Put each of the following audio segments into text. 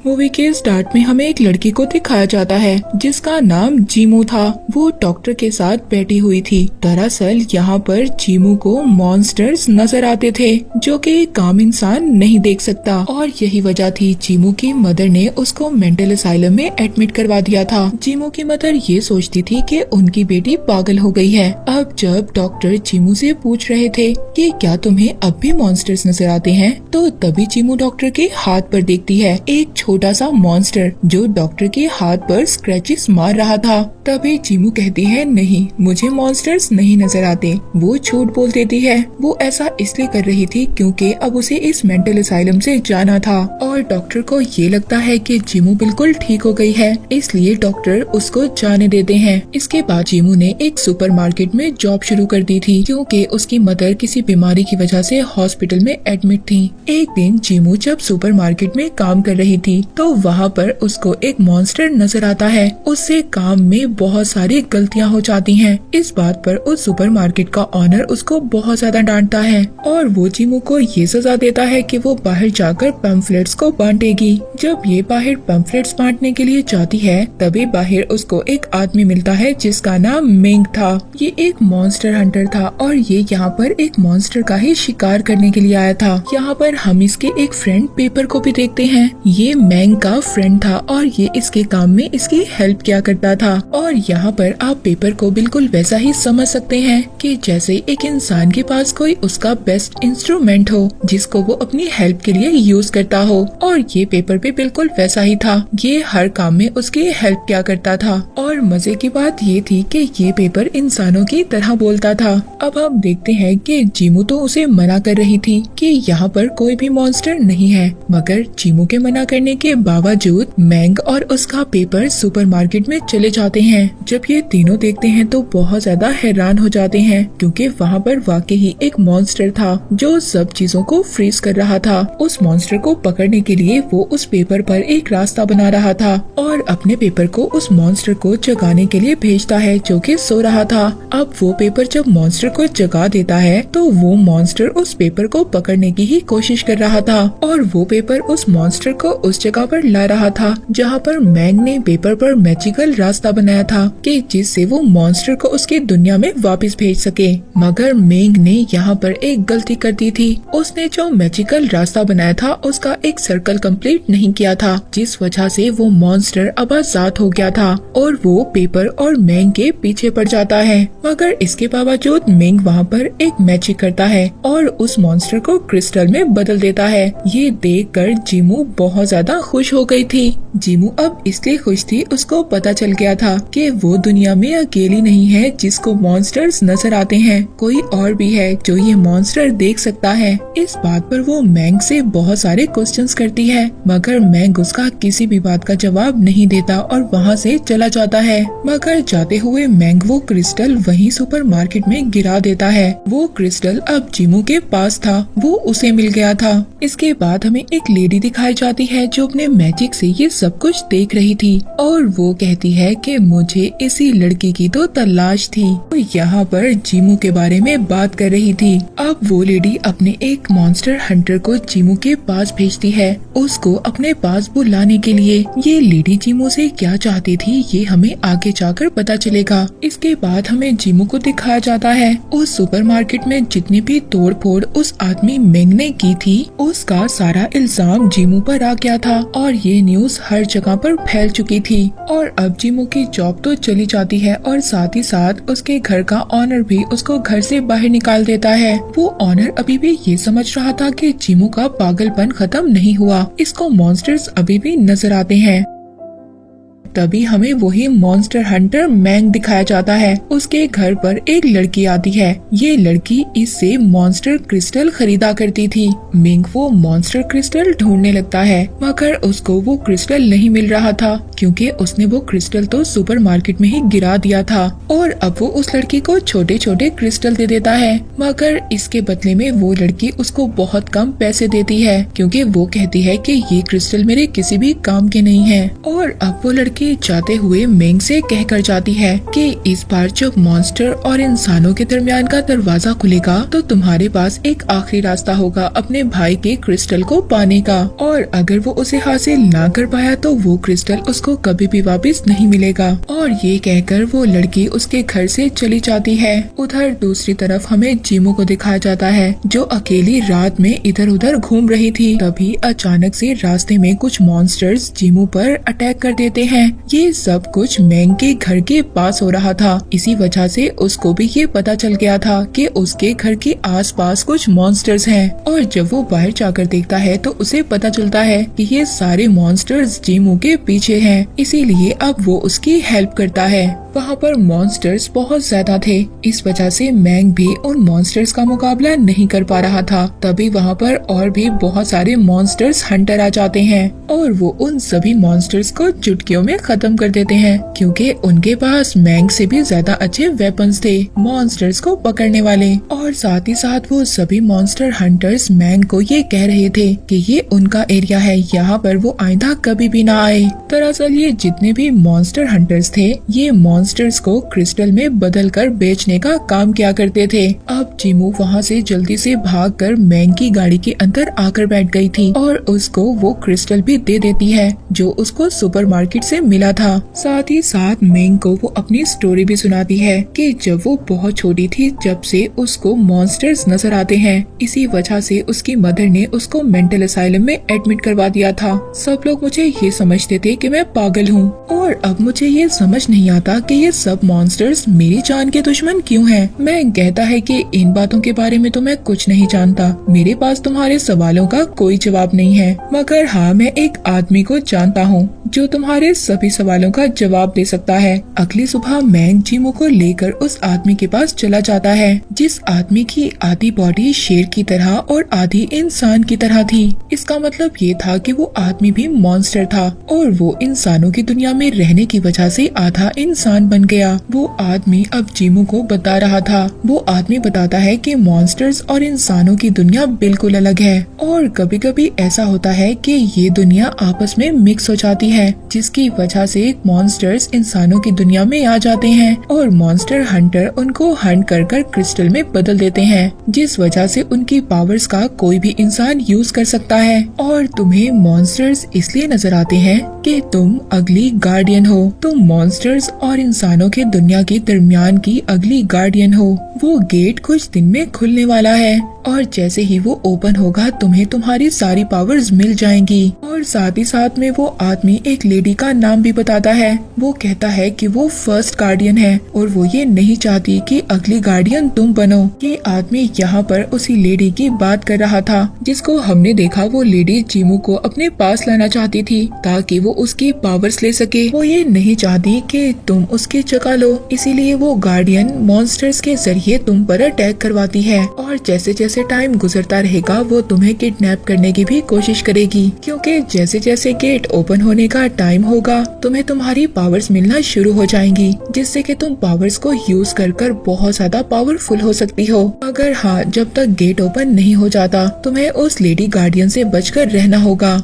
Movie के start में हमें एक लड़की को दिखाया जाता है जिसका नाम जीमू था। वो डॉक्टर के साथ बैठी हुई थी। दरअसल यहाँ पर जीमू को मॉन्स्टर्स नजर आते थे जो कि एक आम इंसान नहीं देख सकता, और यही वजह थी जीमू की मदर ने उसको मेंटल असाइलम में एडमिट करवा दिया था। जीमू की मदर ये सोचती थी कि उनकी बेटी पागल हो गई है। अब जब डॉक्टर जीमू से पूछ रहे थे कि क्या तुम्हें अब भी मॉन्स्टर्स नजर आते हैं, तो तभी जीमू डॉक्टर के हाथ पर देखती है एक छोटा सा मॉन्स्टर जो डॉक्टर के हाथ पर स्क्रैचेस मार रहा था। तभी जीमू कहती है नहीं, मुझे मॉन्स्टर्स नहीं नजर आते। वो झूठ बोल देती है। वो ऐसा इसलिए कर रही थी क्योंकि अब उसे इस मेंटल असाइलम से जाना था, और डॉक्टर को ये लगता है कि जीमू बिल्कुल ठीक हो गई है, इसलिए डॉक्टर उसको जाने देते हैं। इसके बाद जीमू ने एक सुपरमार्केट में जॉब शुरू कर दी थी क्योंकि उसकी मदर किसी बीमारी की वजह से हॉस्पिटल में एडमिट थी। एक दिन जीमू जब सुपरमार्केट में काम कर रही थी तो वहाँ पर उसको एक मॉन्स्टर नजर आता है। उससे काम में बहुत सारी गलतियाँ हो जाती हैं। इस बात पर उस सुपरमार्केट का ऑनर उसको बहुत ज्यादा डांटता है और वो जीमू को ये सजा देता है कि वो बाहर जाकर पैम्फलेट्स को बांटेगी। जब ये बाहर पैम्फलेट्स बांटने के लिए जाती है तभी बाहर उसको एक आदमी मिलता है जिसका नाम मेंग था। ये एक मॉन्स्टर हंटर था और ये यहाँ पर एक मॉन्स्टर का ही शिकार करने के लिए आया था। यहाँ पर हम इसके एक फ्रेंड पेपर को भी देखते हैं। ये मेंग का फ्रेंड था और ये इसके काम में इसकी हेल्प किया करता था। और यहाँ पर आप पेपर को बिल्कुल वैसा ही समझ सकते हैं कि जैसे एक इंसान के पास कोई उसका बेस्ट इंस्ट्रूमेंट हो जिसको वो अपनी हेल्प के लिए यूज करता हो, और ये पेपर भी बिल्कुल वैसा ही था। ये हर काम में उसकी हेल्प किया करता था और मजे की बात ये थी कि ये पेपर इंसानों की तरह बोलता था। अब हम देखते हैं कि जीमू तो उसे मना कर रही थी कि यहाँ पर कोई भी मॉन्स्टर नहीं है, मगर जीमू के मना करने के बावजूद मेंग और उसका पेपर सुपरमार्केट में चले जाते हैं। जब ये तीनों देखते हैं तो बहुत ज्यादा हैरान हो जाते हैं क्योंकि वहाँ पर वाकई ही एक मॉन्स्टर था जो सब चीजों को फ्रीज कर रहा था। उस मॉन्स्टर को पकड़ने के लिए वो उस पेपर पर एक रास्ता बना रहा था और अपने पेपर को उस मॉन्स्टर को जगाने के लिए भेजता है जो कि सो रहा था। अब वो पेपर जब मॉन्स्टर को जगा देता है तो वो मॉन्स्टर उस पेपर को पकड़ने की ही कोशिश कर रहा था और वो पेपर उस मॉन्स्टर को उस जगह पर ला रहा था जहाँ पर मेंग ने पेपर पर मैजिकल रास्ता बनाया था कि जिससे वो मॉन्स्टर को उसकी दुनिया में वापस भेज सके। मगर मेंग ने यहाँ पर एक गलती कर दी थी। उसने जो मैजिकल रास्ता बनाया था उसका एक सर्कल कंप्लीट नहीं किया था, जिस वजह से वो मॉन्स्टर अब आजाद हो गया था और वो पेपर और मेंग के पीछे पड़ जाता है। मगर इसके बावजूद मेंग वहाँ पर एक मैजिक करता है और उस मॉन्स्टर को क्रिस्टल में बदल देता है। ये देखकर जीमू बहुत ज्यादा खुश हो गई थी। जीमू अब इसलिए खुश थी, उसको पता चल गया था कि वो दुनिया में अकेली नहीं है जिसको मॉन्स्टर्स नजर आते हैं। कोई और भी है जो ये मॉन्स्टर देख सकता है। इस बात पर वो मेंग से बहुत सारे क्वेश्चंस करती है, मगर मेंग उसका किसी भी बात का जवाब नहीं देता और वहाँ से चला जाता है। मगर जाते हुए मेंग वो क्रिस्टल वहीं सुपरमार्केट में गिरा देता है। वो क्रिस्टल अब जीमू के पास था, वो उसे मिल गया था। इसके बाद हमें एक लेडी दिखाई जाती है जो अपने मैजिक से ये सब कुछ देख रही थी और वो कहती है कि मुझे इसी लड़की की तो तलाश थी। वो यहाँ पर जीमू के बारे में बात कर रही थी। अब वो लेडी अपने एक मॉन्स्टर हंटर को जीमू के पास भेजती है, उसको अपने पास बुलाने के लिए। ये लेडी जीमू से क्या चाहती थी ये हमें आगे जाकर पता चलेगा। इसके बाद हमें जीमू को दिखाया जाता है उस सुपरमार्केट में जितनी भी तोड़ फोड़ उस आदमी मेंग ने की थी उसका सारा इल्जाम जीमू पर आ गया था और ये न्यूज हर जगह पर फैल चुकी थी। और अब जीमू की जॉब तो चली जाती है और साथ ही साथ उसके घर का ऑनर भी उसको घर से बाहर निकाल देता है। वो ऑनर अभी भी ये समझ रहा था कि जीमू का पागलपन खत्म नहीं हुआ, इसको मॉन्स्टर्स अभी भी नजर आते हैं। तभी हमें वही मॉन्स्टर हंटर मेंग दिखाया जाता है। उसके घर पर एक लड़की आती है। ये लड़की इससे मॉन्स्टर क्रिस्टल खरीदा करती थी। मेंग वो मॉन्स्टर क्रिस्टल ढूंढने लगता है मगर उसको वो क्रिस्टल नहीं मिल रहा था। क्योंकि उसने वो क्रिस्टल तो सुपरमार्केट में ही गिरा दिया था और अब वो उस लड़की को छोटे छोटे क्रिस्टल दे देता है, मगर इसके बदले में वो लड़की उसको बहुत कम पैसे देती है क्योंकि वो कहती है कि ये क्रिस्टल मेरे किसी भी काम के नहीं है। और अब वो लड़की जाते हुए मेंग से कहकर जाती है कि इस बार जब मॉन्स्टर और इंसानों के दरमियान का दरवाजा खुलेगा तो तुम्हारे पास एक आखिरी रास्ता होगा अपने भाई के क्रिस्टल को पाने का, और अगर वो उसे हासिल ना कर पाया तो वो क्रिस्टल उसको कभी भी वापस नहीं मिलेगा। और ये कहकर वो लड़की उसके घर से चली जाती है। उधर दूसरी तरफ हमें जीमू को दिखाया जाता है जो अकेली रात में इधर उधर घूम रही थी। तभी अचानक से रास्ते में कुछ मॉन्स्टर्स जीमू पर अटैक कर देते हैं। ये सब कुछ मेंग के घर के पास हो रहा था, इसी वजह से उसको भी ये पता चल गया था कि उसके घर के आसपास कुछ मॉन्स्टर्स हैं। और जब वो बाहर जाकर देखता है तो उसे पता चलता है कि ये सारे मॉन्स्टर्स जीमू के पीछे हैं, इसीलिए अब वो उसकी हेल्प करता है। वहाँ पर मॉन्स्टर्स बहुत ज्यादा थे, इस वजह से मैंग भी उन मॉन्स्टर्स का मुकाबला नहीं कर पा रहा था। तभी वहाँ पर और भी बहुत सारे मॉन्स्टर्स हंटर आ जाते हैं और वो उन सभी मॉन्स्टर्स को चुटकियों में खत्म कर देते हैं क्योंकि उनके पास मैंग से भी ज्यादा अच्छे वेपन्स थे मॉन्स्टर्स को पकड़ने वाले। और साथ ही साथ वो सभी मॉन्स्टर हंटर्स मैंग को ये कह रहे थे कि ये उनका एरिया है, यहाँ पर वो आइंदा कभी भी ना आए। दरअसल ये जितने भी मॉन्स्टर हंटर्स थे ये मॉन्स्टर्स को क्रिस्टल में बदलकर बेचने का काम किया करते थे। अब जीमू वहाँ से जल्दी से भागकर मैंग की गाड़ी के अंदर आकर बैठ गई थी और उसको वो क्रिस्टल भी दे देती है जो उसको सुपरमार्केट से मिला था। साथ ही साथ मैंग को वो अपनी स्टोरी भी सुनाती है कि जब वो बहुत छोटी थी जब से उसको मॉन्स्टर्स नजर आते हैं, इसी वजह से उसकी मदर ने उसको मेंटल असाइलम में एडमिट करवा दिया था। सब लोग मुझे ये समझते थे कि मैं पागल हूँ और अब मुझे ये समझ नहीं आता कि ये सब मॉन्स्टर्स मेरी जान के दुश्मन क्यों हैं। मैं कहता है कि इन बातों के बारे में तो मैं कुछ नहीं जानता, मेरे पास तुम्हारे सवालों का कोई जवाब नहीं है, मगर हाँ मैं एक आदमी को जानता हूँ जो तुम्हारे सभी सवालों का जवाब दे सकता है। अगली सुबह मैंग जीमू को लेकर उस आदमी के पास चला जाता है जिस आदमी की आधी बॉडी शेर की तरह और आधी इंसान की तरह थी। इसका मतलब ये था कि वो आदमी भी मॉन्स्टर था और वो इंसानों की दुनिया में रहने की वजह से आधा इंसान बन गया। वो आदमी अब जीमू को बता रहा था। वो आदमी बताता है कि मॉन्स्टर्स और इंसानों की दुनिया बिल्कुल अलग है और कभी कभी ऐसा होता है कि ये दुनिया आपस में मिक्स हो जाती है जिसकी वजह से मॉन्स्टर्स इंसानों की दुनिया में आ जाते हैं और मॉन्स्टर हंटर उनको हंट कर कर क्रिस्टल में बदल देते हैं जिस वजह से उनकी पावर्स का कोई भी इंसान यूज कर सकता है। और तुम्हें मॉन्स्टर्स इसलिए नजर आते हैं कि तुम अगली गार्डियन हो, तुम मॉन्स्टर्स और इंसानों के दुनिया के दरमियान की अगली गार्डियन हो। वो गेट कुछ दिन में खुलने वाला है और जैसे ही वो ओपन होगा तुम्हें तुम्हारी सारी पावर्स मिल जाएंगी। और साथ ही साथ में वो आदमी एक लेडी का नाम भी बताता है। वो कहता है कि वो फर्स्ट गार्डियन है और वो ये नहीं चाहती कि अगली गार्डियन तुम बनो। ये आदमी यहाँ पर उसी लेडी की बात कर रहा था जिसको हमने देखा। वो लेडी जीमू को अपने पास लाना चाहती थी ताकि वो उसकी पावर्स ले सके। वो ये नहीं चाहती कि तुम उसकी जगह लो, इसीलिए वो गार्डियन मॉन्स्टर्स के जरिए तुम पर अटैक करवाती है और जैसे जैसे टाइम गुजरता रहेगा वो तुम्हें किडनैप करने की भी कोशिश करेगी क्योंकि जैसे जैसे गेट ओपन होने का टाइम होगा तुम्हें तुम्हारी पावर्स मिलना शुरू हो जाएंगी जिससे कि तुम पावर्स को यूज कर कर बहुत ज्यादा पावरफुल हो सकती हो। मगर हाँ, जब तक गेट ओपन नहीं हो जाता तुम्हें उस लेडी गार्डियन से बचकर रहना होगा।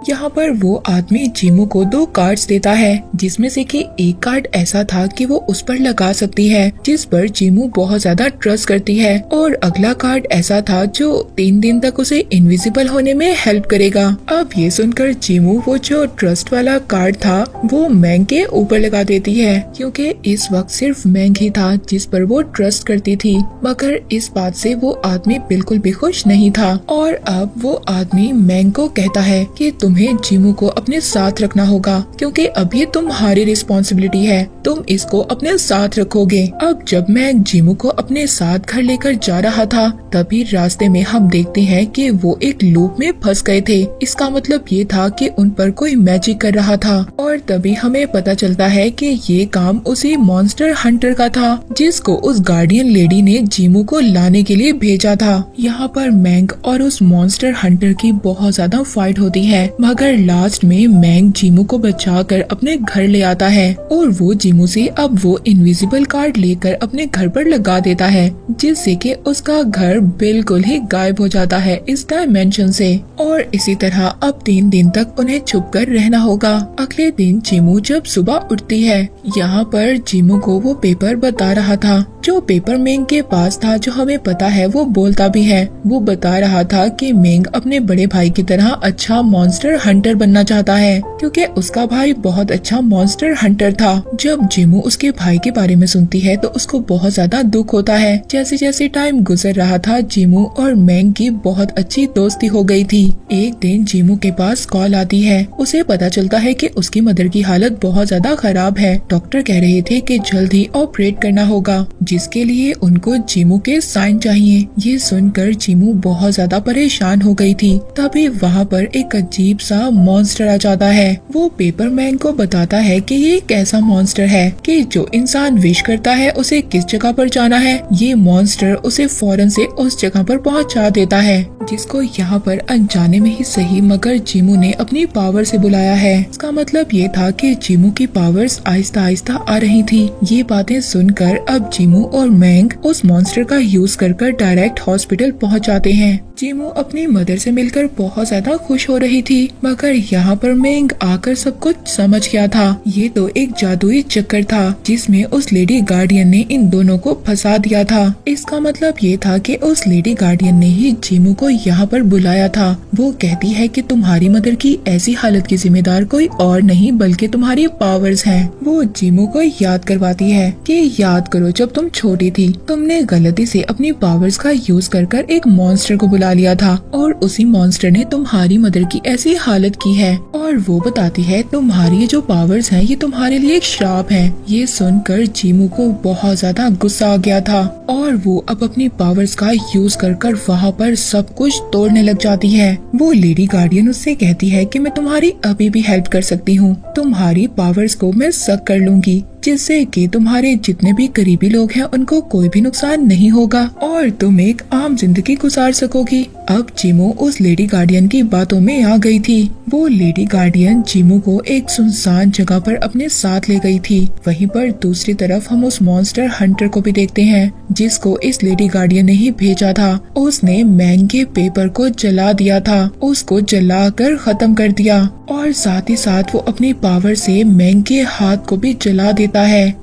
यहाँ पर वो आदमी जीमू को 2 कार्ड्स देता है जिसमें से कि एक कार्ड ऐसा था कि वो उस पर लगा सकती है जिस पर जीमू बहुत ज्यादा ट्रस्ट करती है और अगला कार्ड ऐसा था जो 3 दिन तक उसे इनविजिबल होने में हेल्प करेगा। अब ये सुनकर जीमू वो जो ट्रस्ट वाला कार्ड था वो मैंग के ऊपर लगा देती है क्योंकि इस वक्त सिर्फ मैंग ही था जिस पर वो ट्रस्ट करती थी। मगर इस बात से वो आदमी बिल्कुल भी खुश नहीं था और अब वो आदमी मैंग को कहता है कि तुम्हें जीमू को अपने साथ रखना होगा क्योंकि अब ये तुम्हारी रिस्पॉन्सिबिलिटी है, तुम इसको अपने साथ रखोगे। अब जब मैं जीमू को अपने साथ घर लेकर जा रहा था तभी रास्ते में हम देखते हैं कि वो एक लूप में फंस गए थे। इसका मतलब ये था कि उन पर कोई मैजिक कर रहा था और तभी हमें पता चलता है कि ये काम उसी मॉन्स्टर हंटर का था जिसको उस गार्डियन लेडी ने जीमू को लाने के लिए भेजा था। यहाँ पर मैंग और उस मॉन्स्टर हंटर की बहुत ज्यादा फाइट होती है मगर लास्ट में मैंग जीमू को बचाकर अपने घर ले आता है और वो जीमू से अब वो इनविजिबल कार्ड लेकर अपने घर पर लगा देता है, जिससे कि उसका घर बिल्कुल ही गायब हो जाता है इस डायमेंशन से। और इसी तरह अब 3 दिन तक उन्हें छुपकर रहना होगा। अगले दिन जीमू जब सुबह उठती है, यहाँ पर जीमू को वो पेपर बता रहा था जो पेपर मेंग के पास था, जो हमें पता है वो बोलता भी है। वो बता रहा था कि मेंग अपने बड़े भाई की तरह अच्छा मॉन्स्टर हंटर बनना चाहता है, क्योंकि उसका भाई बहुत अच्छा मॉन्स्टर हंटर था। जब जीमू उसके भाई के बारे में सुनती है तो उसको बहुत ज्यादा दुख होता है। जैसे जैसे टाइम गुजर रहा था, जीमू और मेंग की बहुत अच्छी दोस्ती हो गई थी। एक दिन जीमू के पास कॉल आती है। उसे पता चलता है कि उसकी मदर की हालत बहुत ज्यादा खराब है। डॉक्टर कह रहे थे कि जल्द ही ऑपरेट करना होगा, जिसके लिए उनको जीमू के साइन चाहिए। ये सुनकर जीमू बहुत ज्यादा परेशान हो गई थी। तभी वहाँ पर एक अजीब सा मॉन्स्टर आ जाता है। वो पेपरमैन को बताता है कि ये एक ऐसा मॉन्स्टर है कि जो इंसान विश करता है उसे किस जगह पर जाना है, ये मॉन्स्टर उसे फौरन से उस जगह पर पहुँचा देता है, जिसको यहाँ पर अनजाने में ही सही मगर जीमू ने अपनी पावर से बुलाया है। इसका मतलब ये था कि जीमू की पावर्स आहिस्ता आहिस्ता आ रही थी। ये बातें सुनकर अब जीमू और मैंग उस मॉन्स्टर का यूज कर डायरेक्ट हॉस्पिटल पहुंच जाते हैं। जीमू अपनी मदर से मिलकर बहुत ज्यादा खुश हो रही थी, मगर यहाँ पर मैंग आकर सब कुछ समझ गया था। ये तो एक जादुई चक्कर था जिसमें उस लेडी गार्डियन ने इन दोनों को फंसा दिया था। इसका मतलब ये था कि उस लेडी गार्डियन ने ही जीमू को यहाँ पर बुलाया था। वो कहती है कि तुम्हारी मदर की ऐसी हालत की जिम्मेदार कोई और नहीं बल्कि तुम्हारी पावर्स हैं। वो जीमू को याद करवाती है कि याद करो जब तुम छोटी थी, तुमने गलती से अपनी पावर्स का यूज कर एक मॉन्स्टर को बुला लिया था और उसी मॉन्स्टर ने तुम्हारी मदर की ऐसी हालत की है। और वो बताती है तुम्हारी जो पावर्स हैं ये तुम्हारे लिए एक श्राप है। ये सुनकर जीमू को बहुत ज्यादा गुस्सा आ गया था और वो अब अपनी पावर्स का यूज कर वहाँ पर सब कुछ तोड़ने लग जाती है। वो लेडी गार्डियन उससे कहती है कि मैं तुम्हारी अभी भी हेल्प कर सकती हूँ, तुम्हारी पावर्स को मैं सक कर लूंगी, जिससे कि तुम्हारे जितने भी करीबी लोग हैं उनको कोई भी नुकसान नहीं होगा और तुम एक आम जिंदगी गुजार सकोगी। अब जीमू उस लेडी गार्डियन की बातों में आ गई थी। वो लेडी गार्डियन जीमू को एक सुनसान जगह पर अपने साथ ले गई थी। वहीं पर दूसरी तरफ हम उस मॉन्स्टर हंटर को भी देखते हैं, जिसको इस लेडी गार्डियन ने ही भेजा था। उसने मैंग के पेपर को जला दिया था, उसको जलाकर खत्म कर दिया और साथ ही साथ वो अपनी पावर से मैंग के हाथ को भी जला देता है।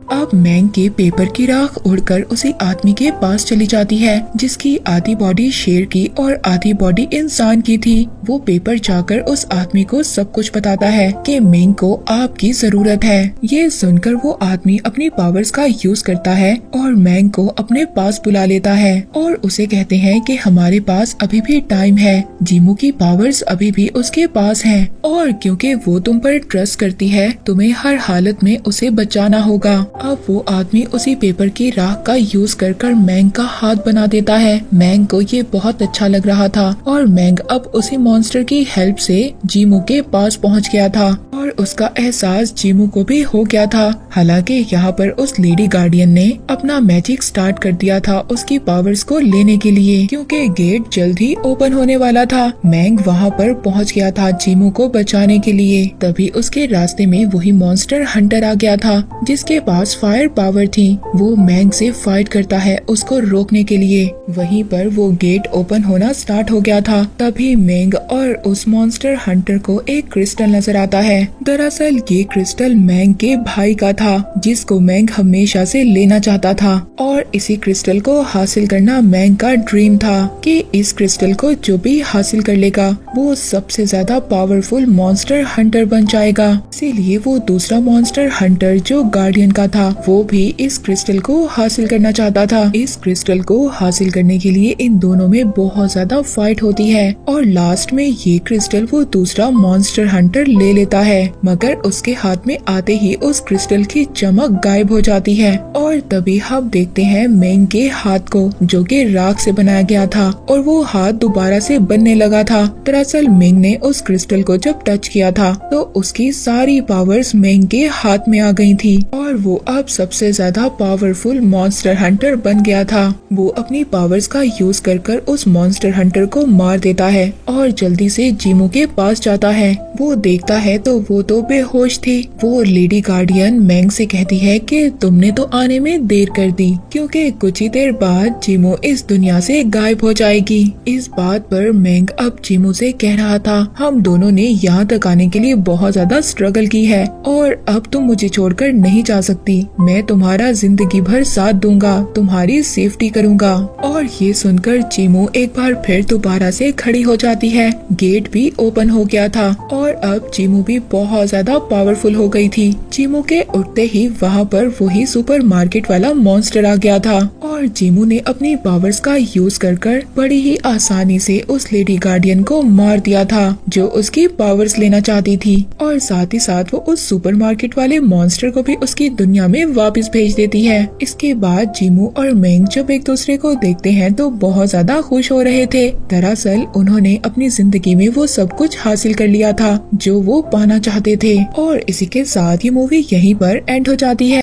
अब मैंग के पेपर की राख उड़कर उसी आदमी के पास चली जाती है, जिसकी आधी बॉडी शेर की और आधी बॉडी इंसान की थी। वो पेपर जाकर उस आदमी को सब कुछ बताता है कि मैंग को आपकी जरूरत है। ये सुनकर वो आदमी अपनी पावर्स का यूज करता है और मैंग को अपने पास बुला लेता है और उसे कहते हैं कि हमारे पास अभी भी टाइम है, जीमू की पावर्स अभी भी उसके पास हैं और क्योंकि वो तुम पर ट्रस्ट करती है तुम्हें हर हालत में उसे बचाना होगा। अब वो आदमी उसी पेपर की राख का यूज कर मैंग का हाथ बना देता है। मैंग को ये बहुत अच्छा लग रहा था और मैंग अब उसी मॉन्स्टर की हेल्प से जीमू के पास पहुंच गया था और उसका एहसास जीमू को भी हो गया था। हालांकि यहाँ पर उस लेडी गार्डियन ने अपना मैजिक स्टार्ट कर दिया था उसकी पावर्स को लेने के लिए, क्योंकि गेट जल्द ही ओपन होने वाला था। मैंग वहाँ पर पहुँच गया था जीमू को बचाने के लिए। तभी उसके रास्ते में वही मॉन्स्टर हंटर आ गया था जिसके पास फायर पावर थी। वो मैंग से फाइट करता है उसको रोकने के लिए। वहीं पर वो गेट ओपन होना स्टार्ट हो गया था। तभी मैंग और उस मॉन्स्टर हंटर को एक क्रिस्टल नजर आता है। दरअसल ये क्रिस्टल मैंग के भाई का था, जिसको मैंग हमेशा से लेना चाहता था और इसी क्रिस्टल को हासिल करना मैंग का ड्रीम था कि इस क्रिस्टल को जो भी हासिल कर लेगा वो सबसे ज्यादा पावरफुल मॉन्स्टर हंटर बन जाएगा। इसीलिए वो दूसरा मॉन्स्टर हंटर जो गार्डियन का था वो भी इस क्रिस्टल को हासिल करना चाहता था। इस क्रिस्टल को हासिल करने के लिए इन दोनों में बहुत ज्यादा फाइट होती है और लास्ट में ये क्रिस्टल वो दूसरा मॉन्स्टर हंटर ले लेता है, मगर उसके हाथ में आते ही उस क्रिस्टल की चमक गायब हो जाती है और तभी हम देखते हैं मैंग के हाथ को, जो कि राख से बनाया गया था और वो हाथ दोबारा से बनने लगा था। दरअसल मैंग ने उस क्रिस्टल को जब टच किया था तो उसकी सारी पावर्स मैंग के हाथ में आ गई थी और वो अब सबसे ज्यादा पावरफुल मॉन्स्टर हंटर बन गया था। वो अपनी पावर्स का यूज कर उस मॉन्स्टर हंटर को मार देता है और जल्दी से जीमू के पास जाता है। वो देखता है तो वो तो बेहोश थी। वो लेडी गार्डियन मैंग से कहती है कि तुमने तो आने में देर कर दी, क्योंकि कुछ ही देर बाद जीमू इस दुनिया से गायब हो जाएगी। इस बात पर मैंग अब जीमू से कह रहा था, हम दोनों ने यहाँ तक आने के लिए बहुत ज्यादा स्ट्रगल की है और अब तुम मुझे छोड़कर नहीं जा सकती। मैं तुम्हारा जिंदगी भर साथ दूंगा, तुम्हारी सेफ्टी करूंगा। और ये सुनकर जीमू एक बार फिर दोबारा से खड़ी हो जाती है। गेट भी ओपन हो गया था और अब जीमू भी बहुत ज्यादा पावरफुल हो गई थी। जीमू के उठते ही वहाँ पर वही सुपरमार्केट वाला मॉन्स्टर आ गया था और जीमू ने अपनी पावर्स का यूज कर बड़ी ही आसानी से उस लेडी गार्डियन को मार दिया था जो उसकी पावर्स लेना चाहती थी, और साथ ही साथ वो उस सुपरमार्केट वाले मॉन्स्टर को भी उसकी दुनिया में वापस भेज देती है। इसके बाद जीमू और मैंग जब एक दूसरे को देखते हैं तो बहुत ज्यादा खुश हो रहे थे। दरअसल उन्होंने अपनी जिंदगी में वो सब कुछ हासिल कर लिया था जो वो पाना चाहते थे। और इसी के साथ ये मूवी यहीं पर एंड हो जाती है।